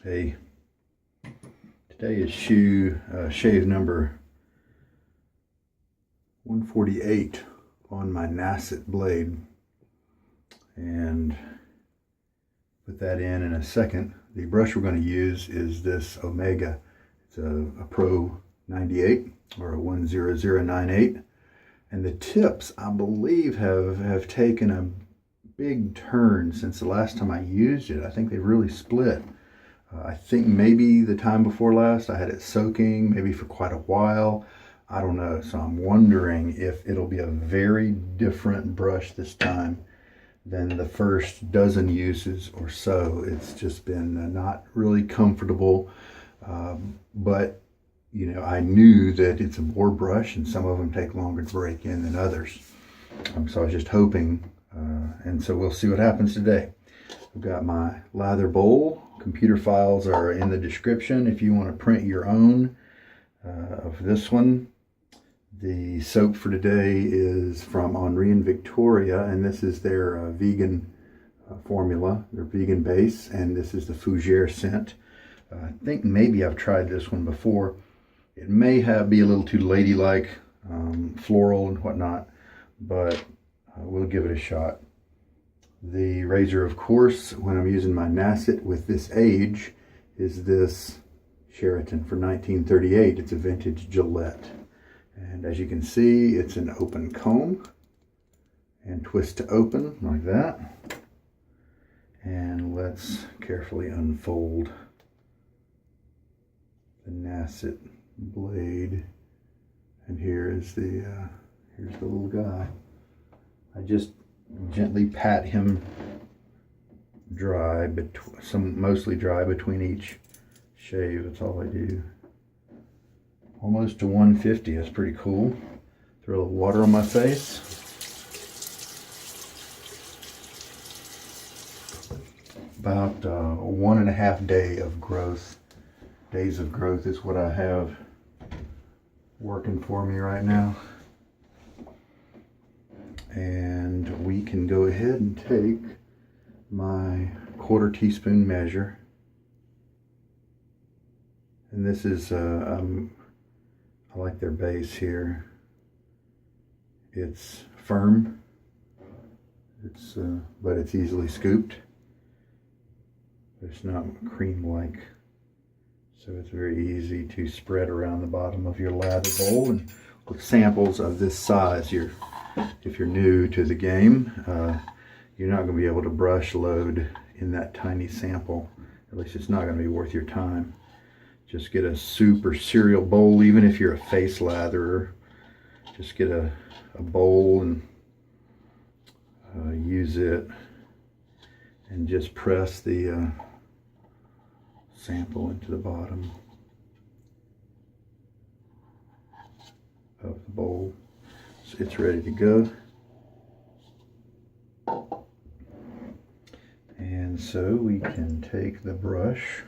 Hey, today is shave number 148 on my Nacet blade, and put that in a second. The brush we're going to use is this Omega. It's a Pro 98 or a 10098, and the tips, I believe, have taken a big turn since the last time I used it. I think they've really split. I think maybe the time before last I had it soaking, maybe for quite a while. I don't know. So I'm wondering if it'll be a very different brush this time than the first dozen uses or so. It's just been not really comfortable. But, you know, I knew that it's a Boar brush and some of them take longer to break in than others. So I was just hoping, and so we'll see what happens today. I've got my lather bowl. Computer files are in the description if you want to print your own of this one. The soap for today is from Henri and Victoria, and this is their vegan formula, their vegan base, and this is the Fougere scent. I think maybe I've tried this one before. It may be a little too ladylike, floral and whatnot, but we'll give it a shot. The razor, of course, when I'm using my Nacet with this age, is this Sheraton for 1938. It's a vintage Gillette. And as you can see, it's an open comb. And twist to open, like that. And let's carefully unfold the Nacet blade. And here's the little guy. I just gently pat him dry, mostly dry between each shave. That's all I do. Almost to 150. That's pretty cool. Throw a little water on my face. About 1.5 days of growth is what I have working for me right now. And we can go ahead and take my 1/4 teaspoon measure. And this is, I like their base here. It's firm, but it's easily scooped. It's not cream-like. So it's very easy to spread around the bottom of your lather bowl. And with samples of this size, if you're new to the game, you're not going to be able to brush load in that tiny sample. At least it's not going to be worth your time. Just get a super cereal bowl, even if you're a face latherer. Just get a bowl and use it, and just press the sample into the bottom of the bowl. It's ready to go. And so we can take the brush.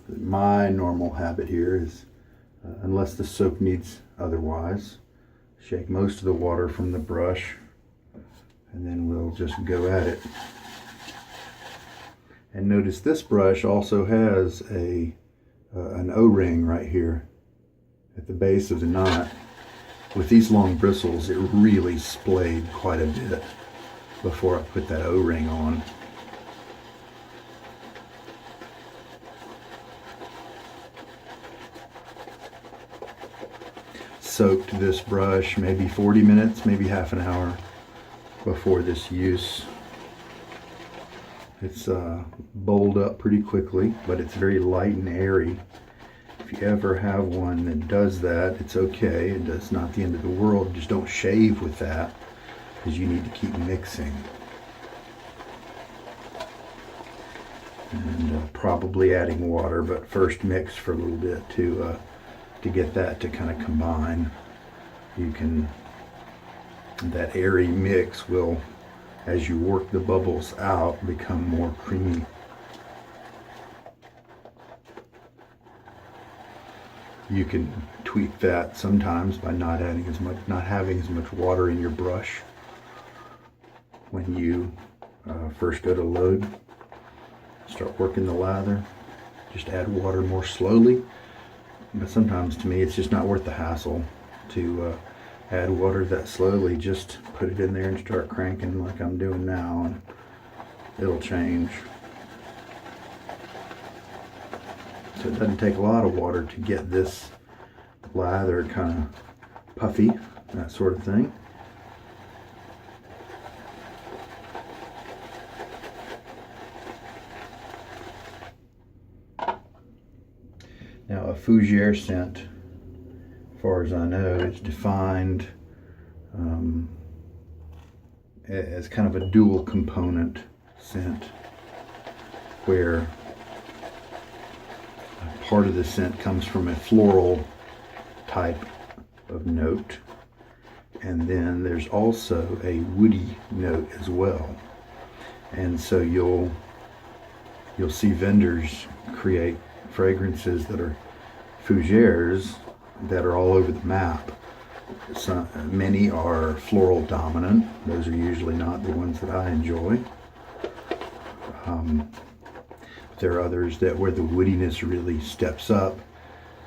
My normal habit here is, unless the soap needs otherwise, shake most of the water from the brush, and then we'll just go at it. And notice this brush also has an O-ring right here at the base of the knot. With these long bristles, it really splayed quite a bit before I put that O-ring on. Soaked this brush maybe 40 minutes, maybe half an hour before this use. It's bowled up pretty quickly, but it's very light and airy. If you ever have one that does that, it's okay. It's not the end of the world. Just don't shave with that, because you need to keep mixing. And probably adding water, but first mix for a little bit to get that to kind of combine. That airy mix will, as you work the bubbles out, become more creamy. You can tweak that sometimes by not having as much water in your brush when you first go to load. start working the lather. Just add water more slowly. But sometimes to me it's just not worth the hassle to add water that slowly. Just put it in there and start cranking like I'm doing now, and it'll change. So it doesn't take a lot of water to get this lather kind of puffy, that sort of thing. Now a Fougere scent, as far as I know, is defined as kind of a dual component scent, where part of the scent comes from a floral type of note, and then there's also a woody note as well. And so you'll see vendors create fragrances that are Fougeres that are all over the map. Many are floral dominant. Those are usually not the ones that I enjoy. There are others that where the woodiness really steps up.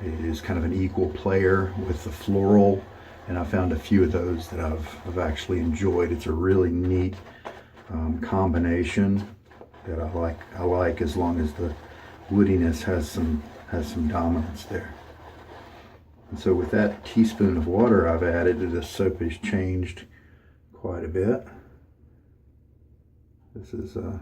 It is kind of an equal player with the floral, and I found a few of those that I've actually enjoyed. It's a really neat combination that I like as long as the woodiness has some dominance there. And so with that teaspoon of water I've added, the soap has changed quite a bit. This is a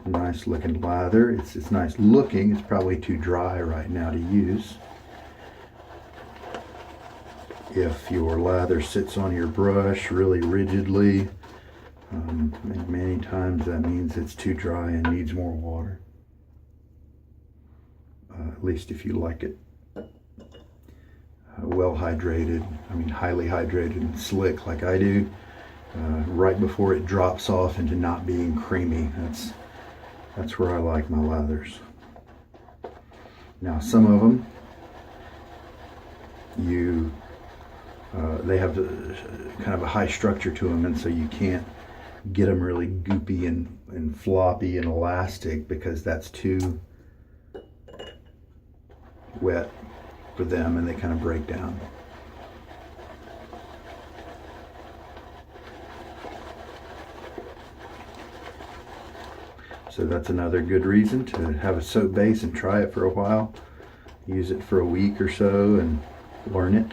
nice looking lather. It's nice looking. It's probably too dry right now to use. If your lather sits on your brush really rigidly, many times that means it's too dry and needs more water. At least if you like it well hydrated, highly hydrated and slick like I do, right before it drops off into not being creamy. That's where I like my lathers. Now some of them, they have kind of a high structure to them, and so you can't get them really goopy and floppy and elastic because that's too wet for them and they kind of break down. So that's another good reason to have a soap base and try it for a while. Use it for a week or so and learn it.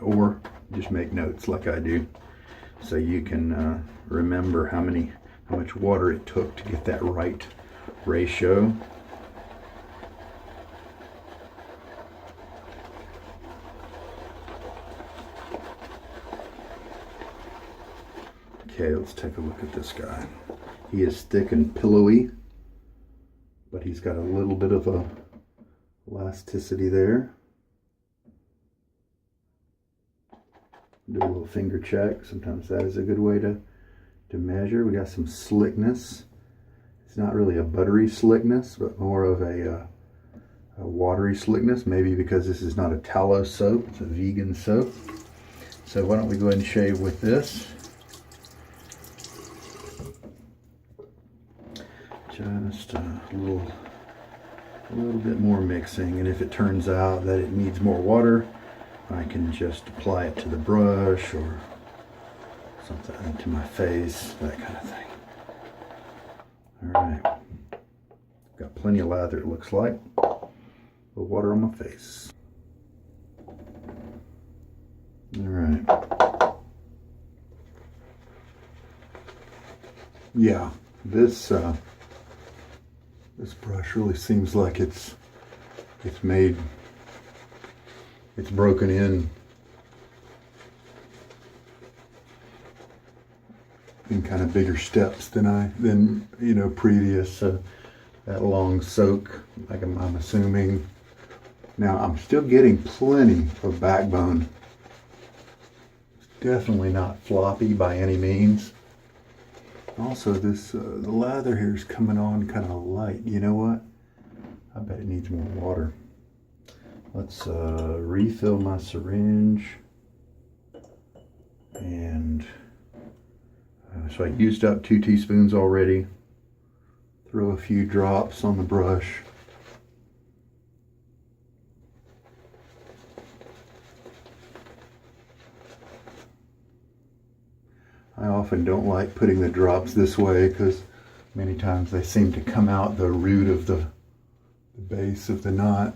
Or just make notes like I do, so you can remember how much water it took to get that right ratio. Okay, let's take a look at this guy. He is thick and pillowy, but he's got a little bit of a elasticity there. Do a little finger check. Sometimes that is a good way to measure. We got some slickness. It's not really a buttery slickness, but more of a watery slickness, maybe because this is not a tallow soap, it's a vegan soap. So why don't we go ahead and shave with this. Just a little bit more mixing, and if it turns out that it needs more water, I can just apply it to the brush or something to my face, that kind of thing. All right, got plenty of lather, it looks like. A little water on my face. All right. Yeah, this brush really seems like it's broken in kind of bigger steps than previous. That long soak, like I'm assuming. Now I'm still getting plenty of backbone. It's definitely not floppy by any means. Also, this the lather here is coming on kind of light. You know what? I bet it needs more water. Let's refill my syringe and So I used up 2 teaspoons already. Throw a few drops on the brush. I often don't like putting the drops this way because many times they seem to come out the root of the base of the knot.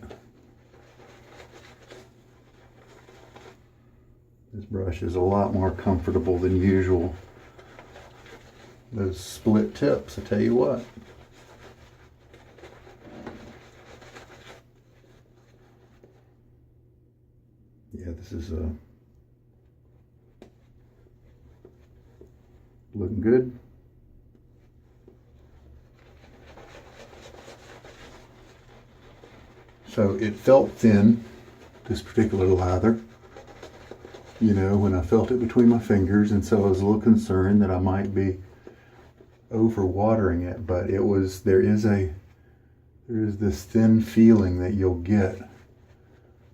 This brush is a lot more comfortable than usual. Those split tips, I tell you what. Yeah, this is looking good. So it felt thin, this particular lather, you know, when I felt it between my fingers, and so I was a little concerned that I might be over watering it, but there is this thin feeling that you'll get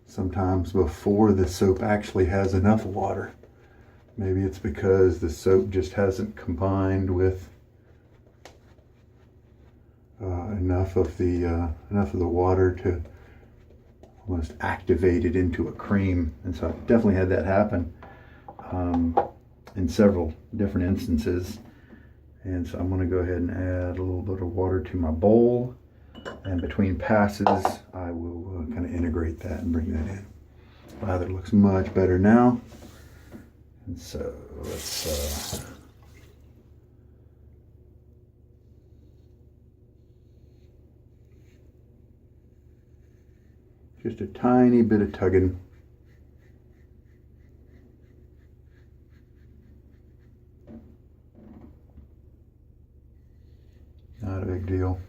sometimes before the soap actually has enough water. Maybe it's because the soap just hasn't combined with enough of the water to almost activate it into a cream. And so I've definitely had that happen in several different instances. And so I'm going to go ahead and add a little bit of water to my bowl, and between passes I will kind of integrate that and bring that in. Lather looks much better now. And so let's just a tiny bit of tugging. Not a big deal.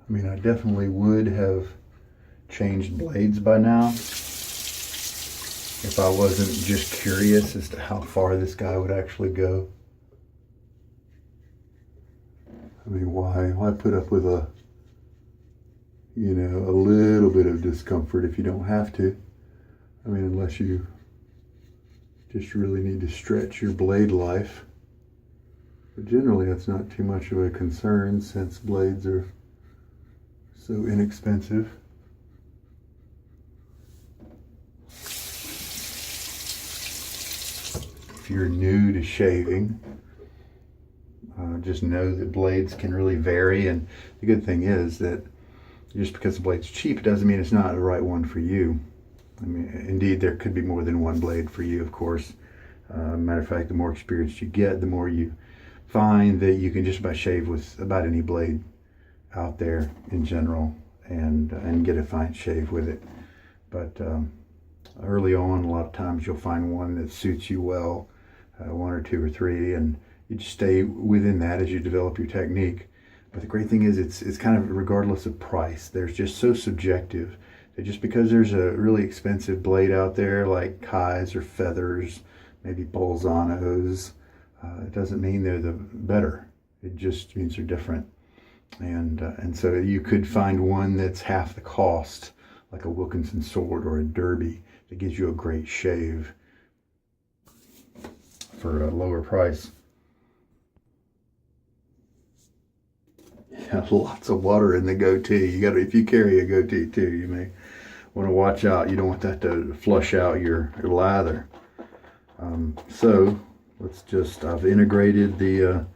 I mean, I definitely would have changed blades by now if I wasn't just curious as to how far this guy would actually go. I mean, why put up with a little bit of discomfort if you don't have to? I mean, unless you just really need to stretch your blade life. But generally, that's not too much of a concern since blades are so inexpensive. If you're new to shaving, just know that blades can really vary, and the good thing is that just because the blade's cheap, it doesn't mean it's not the right one for you. I mean, indeed, there could be more than one blade for you, of course. Matter of fact, the more experience you get, the more you find that you can just about shave with about any blade out there in general, and get a fine shave with it. But early on, a lot of times you'll find one that suits you well, one or two or three, and you just stay within that as you develop your technique. But the great thing is it's kind of regardless of price. There's just so subjective that just because there's a really expensive blade out there like Kai's or Feathers, maybe Bolzano's, it doesn't mean they're the better. It just means they're different. And so you could find one that's half the cost, like a Wilkinson sword or a Derby, that gives you a great shave for a lower price. Yeah, lots of water in the goatee. If you carry a goatee too, you may want to watch out. You don't want that to flush out your lather. So I've integrated the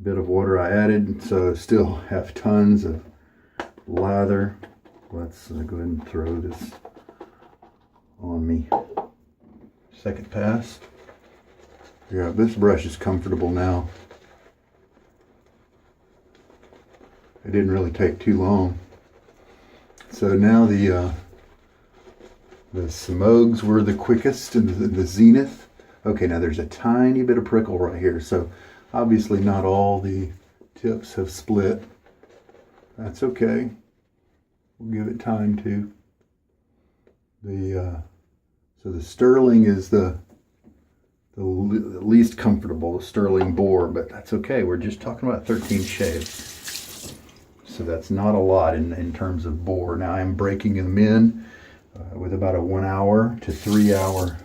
bit of water I added, so still have tons of lather. Let's go ahead and throw this on me. Second pass. Yeah, this brush is comfortable now. It didn't really take too long. So now the smogs were the quickest and the zenith. Okay, now there's a tiny bit of prickle right here. So obviously not all the tips have split. That's okay. We'll give it time to. So the sterling is the least comfortable, the sterling boar, but that's okay. We're just talking about 13 shaves. So that's not a lot in terms of Boar. Now I'm breaking them in with about a 1 hour to 3 hour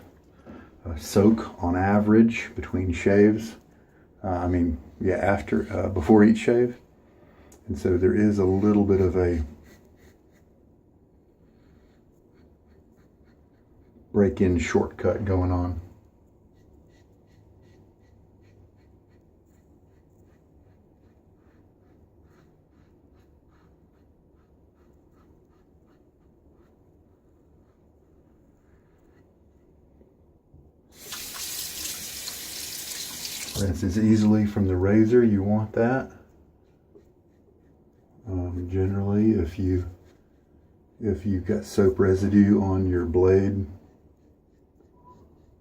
soak on average between shaves. Before each shave. And so there is a little bit of a break-in shortcut going on. Rinses easily from the razor, you want that. Generally, if you've got soap residue on your blade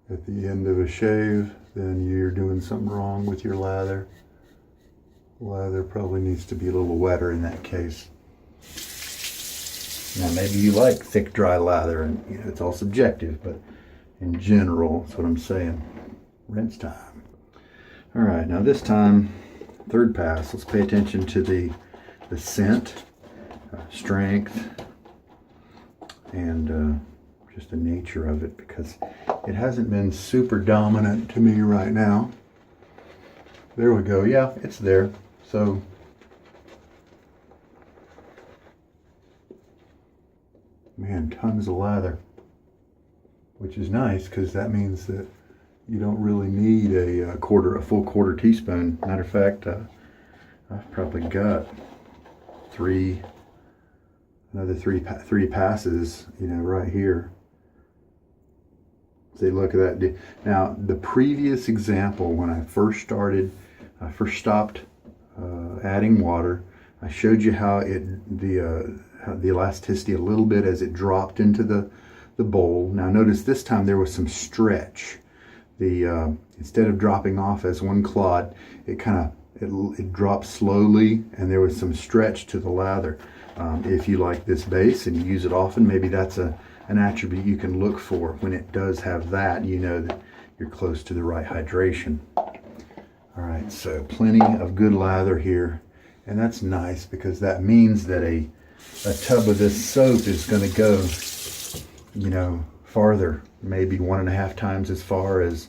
at the end of a shave, then you're doing something wrong with your lather. Lather probably needs to be a little wetter in that case. Now maybe you like thick, dry lather, and it's all subjective, but in general, that's what I'm saying. Rinse time. All right, now this time, third pass, let's pay attention to the scent, strength, and just the nature of it, because it hasn't been super dominant to me right now. There we go. Yeah, it's there. So man, tons of lather, which is nice because that means that you don't really need a full quarter teaspoon. Matter of fact, I've probably got another three passes, right here. See, look at that. Now, the previous example, when I first stopped adding water, I showed you how the elasticity a little bit as it dropped into the bowl. Now, notice this time there was some stretch. Instead of dropping off as one clot, it dropped slowly, and there was some stretch to the lather. If you like this base and you use it often, maybe that's an attribute you can look for. When it does have that, you know that you're close to the right hydration. All right, so plenty of good lather here, and that's nice because that means that a tub of this soap is going to go, farther, maybe 1.5 times as far as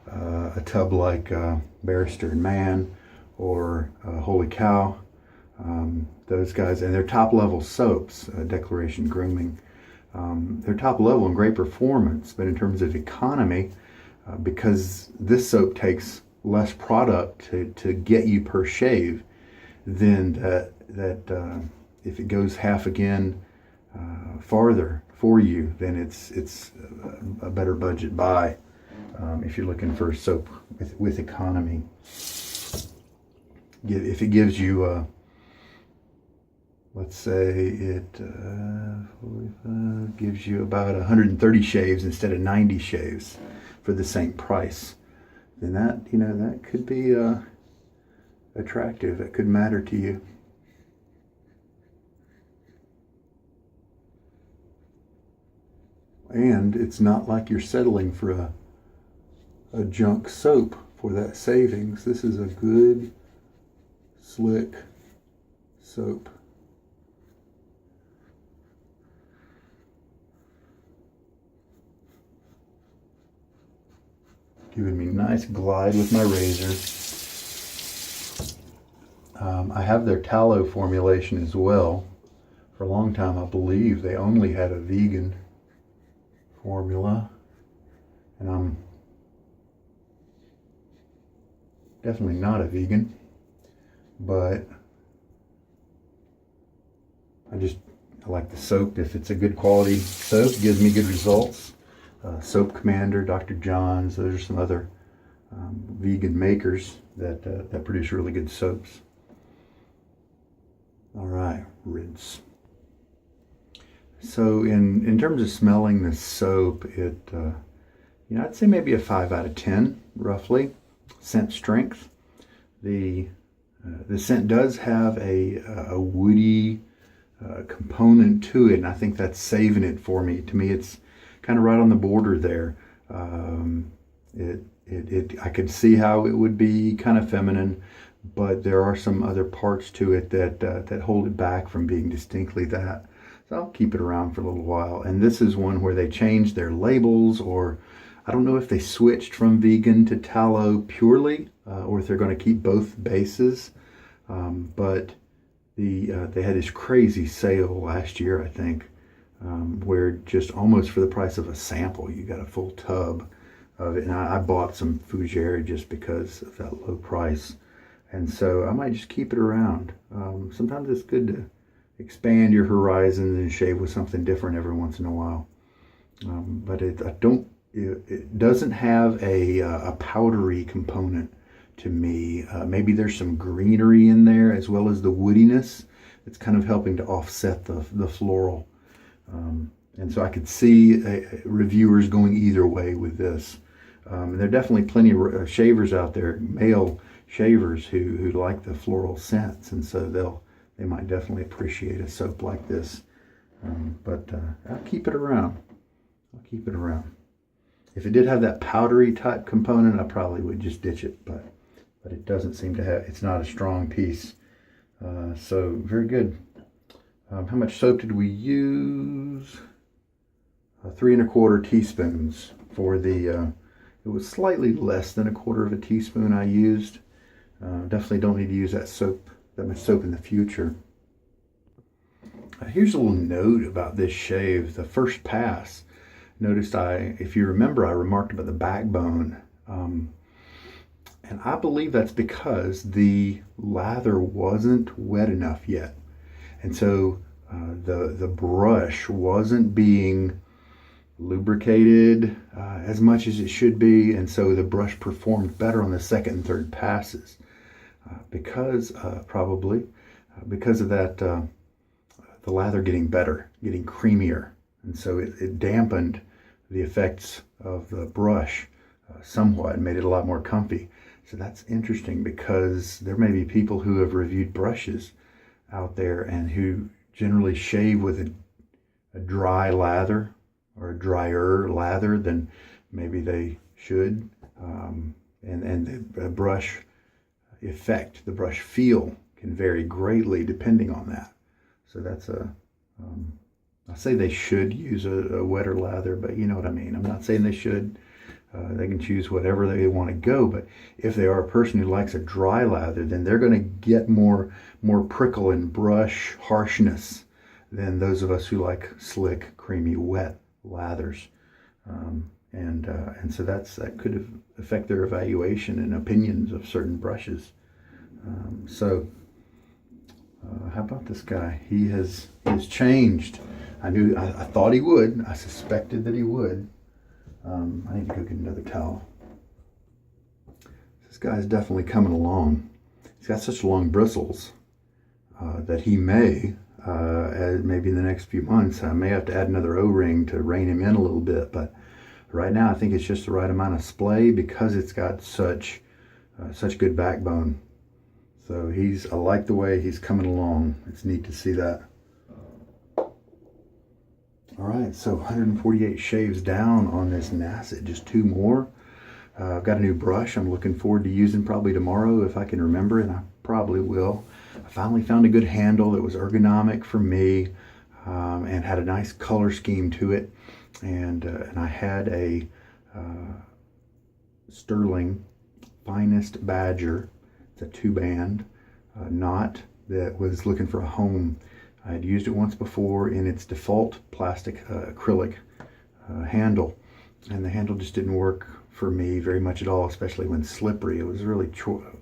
a tub like Barrister and Mann or Holy Cow. Those guys, and they're top level soaps, Declaration Grooming. They're top level and great performance, but in terms of economy, because this soap takes less product to get you per shave, then that if it goes half again farther for you, then it's a better budget buy if you're looking for soap with economy. If it gives you let's say it gives you about 130 shaves instead of 90 shaves for the same price, then that could be attractive. That could matter to you. And it's not like you're settling for a junk soap for that savings. This is a good, slick soap. Giving me nice glide with my razor. I have their tallow formulation as well. For a long time, I believe they only had a vegan formula, and I'm definitely not a vegan, but I like the soap. If it's a good quality soap, it gives me good results. Soap Commander, Dr. John's, those are some other vegan makers that produce really good soaps. All right, rinse. So in terms of smelling the soap, I'd say maybe a 5 out of 10, roughly. Scent strength. The scent does have a woody component to it, and I think that's saving it for me. To me, it's kind of right on the border there. I could see how it would be kind of feminine, but there are some other parts to it that hold it back from being distinctly that. So I'll keep it around for a little while. And this is one where they changed their labels, or I don't know if they switched from vegan to tallow purely, or if they're going to keep both bases. But they had this crazy sale last year, I think, where just almost for the price of a sample, you got a full tub of it. And I bought some Fougere just because of that low price. And so I might just keep it around. Sometimes it's good to expand your horizons and shave with something different every once in a while. But it doesn't have a powdery component to me. Maybe there's some greenery in there as well as the woodiness. It's kind of helping to offset the floral. And so I could see reviewers going either way with this. There are definitely plenty of shavers out there, male shavers, who like the floral scents, and so they might definitely appreciate a soap like this. But I'll keep it around. I'll keep it around. If it did have that powdery type component, I probably would just ditch it, but it doesn't seem to have. It's not a strong piece. So very good. How much soap did we use? 3 1/4 teaspoons for the. It was slightly less than 1/4 teaspoon I used. Definitely don't need to use that much soap in the future. Here's a little note about this shave. The first pass, noticed if you remember, I remarked about the backbone. And I believe that's because the lather wasn't wet enough yet. And so the brush wasn't being lubricated as much as it should be, and so the brush performed better on the second and third passes probably because of that, the lather getting better, getting creamier, and so it dampened the effects of the brush somewhat and made it a lot more comfy. So that's interesting, because there may be people who have reviewed brushes out there and who generally shave with a dry lather, or a drier lather than maybe they should. And the brush effect, the brush feel can vary greatly depending on that. So that's I say they should use a wetter lather, but you know what I mean. I'm not saying they should. They can choose whatever they want to go, but if they are a person who likes a dry lather, then they're going to get more prickle and brush harshness than those of us who like slick, creamy, wet lathers. And so that could affect their evaluation and opinions of certain brushes. How about this guy? He has changed. I thought he would. I suspected that he would. I need to go get another towel. This guy's definitely coming along. He's got such long bristles that he may, maybe in the next few months, I may have to add another O-ring to rein him in a little bit. But right now, I think it's just the right amount of splay because it's got such good backbone. So I like the way he's coming along. It's neat to see that. All right, so 148 shaves down on this Nacet, just 2 more. I've got a new brush I'm looking forward to using probably tomorrow if I can remember, and I probably will. I finally found a good handle that was ergonomic for me and had a nice color scheme to it. And I had a Sterling Finest Badger. It's a 2-band knot that was looking for a home. I had used it once before in its default plastic acrylic handle, and the handle just didn't work for me very much at all, especially when slippery. It was really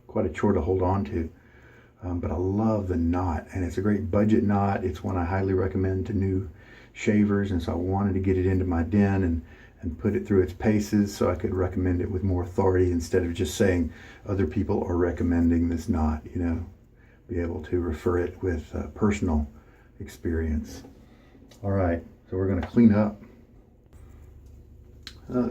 quite a chore to hold on to. But I love the knot, and it's a great budget knot. It's one I highly recommend to new shavers, and so I wanted to get it into my den and put it through its paces so I could recommend it with more authority instead of just saying other people are recommending this knot, be able to refer it with personal experience. All right, so we're going to clean up.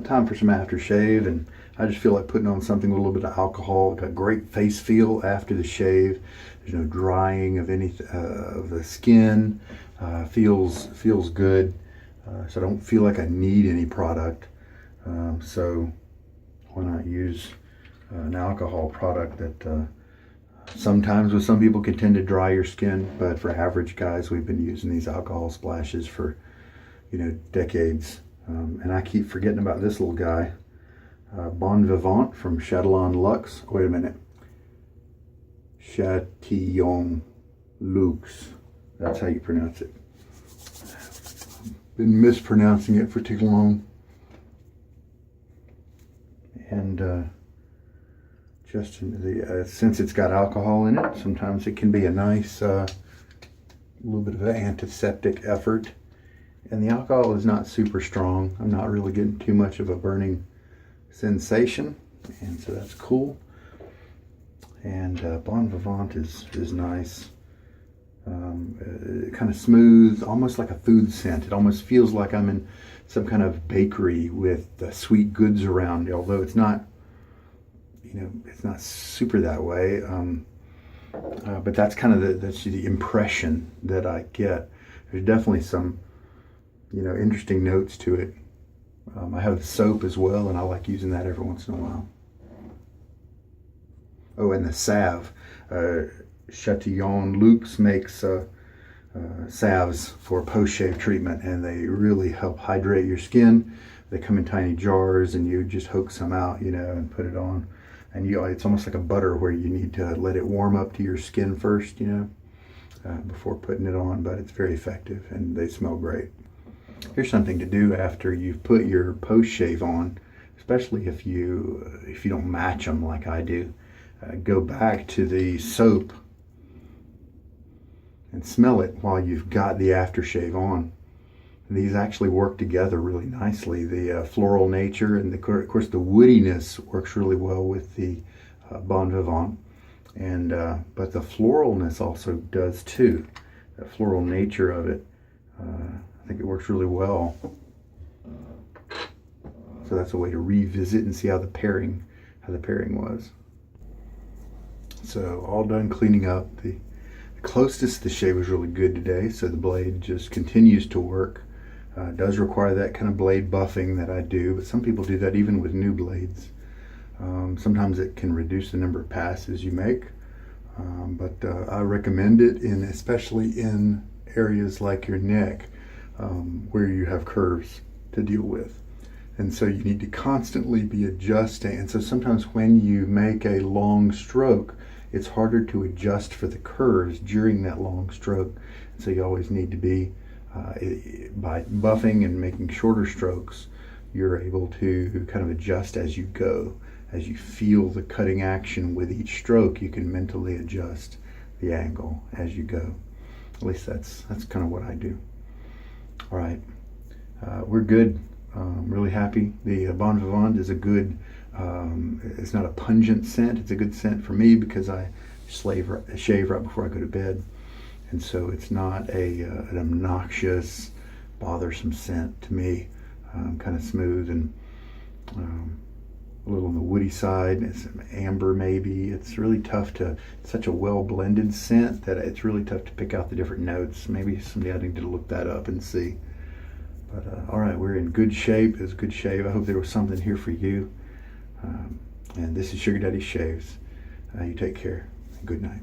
Time for some aftershave, and I just feel like putting on something with a little bit of alcohol. Got great face feel after the shave. There's no drying of any of the skin. Feels good. So I don't feel like I need any product. So why not use an alcohol product that Sometimes with some people can tend to dry your skin, but for average guys, we've been using these alcohol splashes for, decades. And I keep forgetting about this little guy, Vivant from Chatillon Luxe. Wait a minute. Chatillon Luxe. That's how you pronounce it. Been mispronouncing it for too long. And just since it's got alcohol in it, sometimes it can be a nice little bit of an antiseptic effort. And the alcohol is not super strong. I'm not really getting too much of a burning sensation, and so that's cool. And Bon Vivant is nice. Kind of smooth, almost like a food scent. It almost feels like I'm in some kind of bakery with sweet goods around, although it's not, it's not super that way. But that's kind of that's the impression that I get. There's definitely some, interesting notes to it. I have soap as well, and I like using that every once in a while. Oh, and the salve. Chatillon Luxe makes salves for post-shave treatment, and they really help hydrate your skin. They come in tiny jars, and you just hook some out, and put it on. And it's almost like a butter where you need to let it warm up to your skin first, before putting it on. But it's very effective, and they smell great. Here's something to do after you've put your post-shave on, especially if you don't match them like I do. Go back to the soap and smell it while you've got the aftershave on. And these actually work together really nicely. The floral nature and of course the woodiness works really well with the Bon Vivant, and but the floralness also does too. The floral nature of it, I think it works really well. So that's a way to revisit and see how the pairing was. So all done cleaning up. The closest the shave was really good today, so the blade just continues to work. It does require that kind of blade buffing that I do, but some people do that even with new blades. Sometimes it can reduce the number of passes you make, but I recommend it, especially in areas like your neck, where you have curves to deal with. And so you need to constantly be adjusting. And so sometimes when you make a long stroke, it's harder to adjust for the curves during that long stroke. And so you always need to be, by buffing and making shorter strokes, you're able to kind of adjust as you go. As you feel the cutting action with each stroke, you can mentally adjust the angle as you go. At least that's kind of what I do. All right, we're good. Really happy. The Bon Vivant is a good, it's not a pungent scent. It's a good scent for me because I shave right before I go to bed. And so it's not an obnoxious, bothersome scent to me. Kind of smooth and a little on the woody side. It's amber maybe. It's really tough it's such a well blended scent that it's really tough to pick out the different notes. Maybe someday I need to look that up and see. But all right, we're in good shape. It was a good shave. I hope there was something here for you. And this is Sugar Daddy Shaves. You take care. Good night.